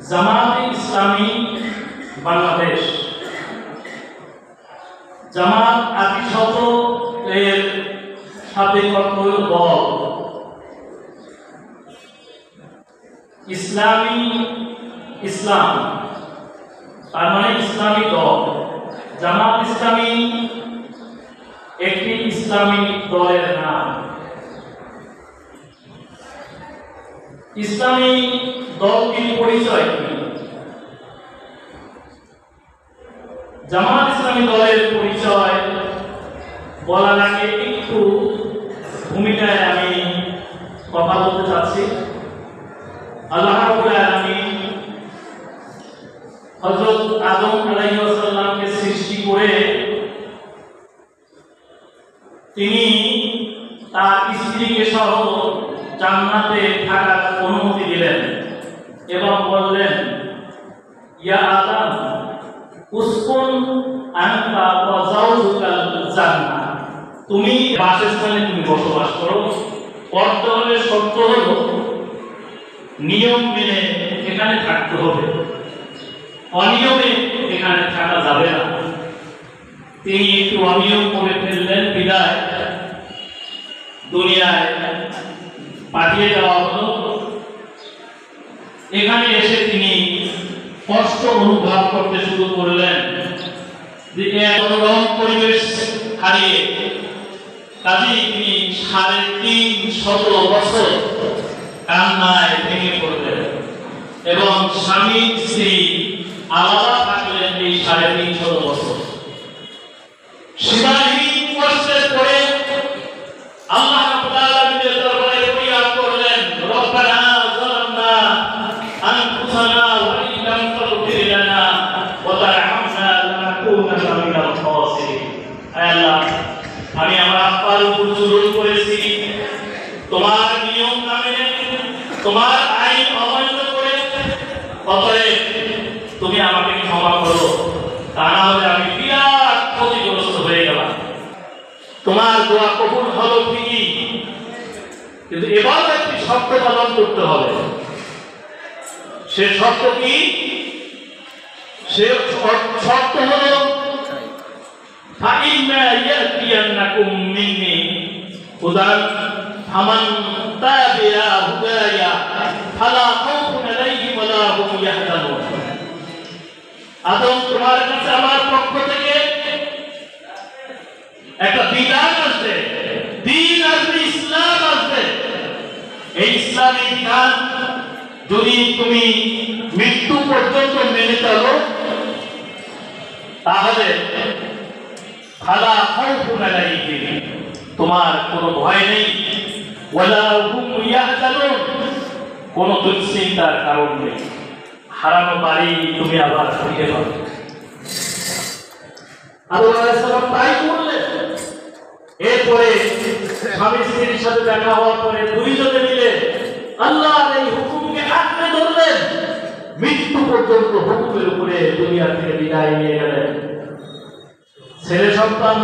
জামাতে ইসলামী বাংলাদেশ জামাত আকিশত এর সাথে কর্তব্য দল ইসলামী ইসলাম তার মানে ইসলামী দল। জামাত ইসলামী একটি ইসলামী দলের নাম। ইসলামী দলটির পরিচয় কি? জামাত ইসলামী দলের পরিচয় বলার আগে একটু ভূমিকায় আমি কথা বলতে চাচ্ছি। আল্লাহ রাব্বুল আলামিন হযরত আদম আলাইহিস সালামকে সৃষ্টি করে তিনি তার স্ত্রীকে সহ জান্নাতে থাকার অনুমতি দিলেন এবং বললেন, ইয়া আদম উসকুন আনতা ওয়া যাওজুকাল জান্নাহ, তুমি বাসস্থানে তুমি বসবাস করো। পর্দার শর্ত হলো নিয়ম মেনে এখানে থাকতে হবে, অনিয়মে এখানে থাকা যাবে না। তিনি একটু অনিয়ম করে ফেললেন, বিদায় দুনিয়ায় পাঠিয়ে দেওয়া হলো। এখানে এসে তিনি কষ্ট অনুভব করতে শুরু করলেন যে মনোরম পরিবেশ হারিয়ে। কাজেই তিনি ৩৫০ বছর কান্নায় ভেঙে পড়লেন এবং স্বামী স্ত্রী আলাদা থাকলেন এই ৩৫০ বছর। সীমাহীন কষ্টের পরে আল্লাহ রাব্বুল আলামিনের দরবারে ফরিয়াদ করলেন, রব্বানা যালামনা আনফুসানা ওয়া ইন লাম তাগফির লানা ওয়া তারহামনা লানাকুনান্না মিনাল খাসিরিন। হে আল্লাহ, আমি আমার আব্বার উপর জুলুম করেছি, তোমার নিয়ম না মেনে, তোমার আইন অমান্য করে, অতএব তুমি আমাকে ক্ষমা করো, তা না হলে আমি বিরাট ক্ষতিগ্রস্ত হয়ে গেলাম। তোমার দোয়া কবুল হলো ঠিকই, কিন্তু এবার একটি শর্ত পালন করতে হবে। সে শর্ত কি? সে শর্ত হলো ফাইন্না ইয়াতিয়ান্নাকুম মিন্নি হুদান ফামান তাবিআ হুদায়া ফালা খাউফুন আলাইহিম ওয়া লা হুম ইয়াহজানুন। আদম, তোমার কাছে আমার পক্ষ থেকে একটা বিধান আসবে, দিন আসবে, ইসলাম আসবে। এই ইসলামী বিধান যদি তুমি মৃত্যু পর্যন্ত মেনে চলো, তাহলে ফালা খাউফুন আলাইহিম, তোমার কোনো ভয় নেই, ওয়ালা হুম ইয়াহজানুন, কোনো দুশ্চিন্তার কারণ নেই। হারানো বাড়ি তুমি আবার ফিরে পাবে। আদম আলাইহিস সালাম তাই করলেন। এরপরে স্বামী স্ত্রীর সাথে দেখা হওয়ার পরে দুইজনে মিলে আল্লাহর এই হুকুমকে আঁকড়ে ধরলেন, মৃত্যু পর্যন্ত হুকুমের উপরে দুনিয়া থেকে বিদায় নিয়ে গেলেন। ছেলে সন্তান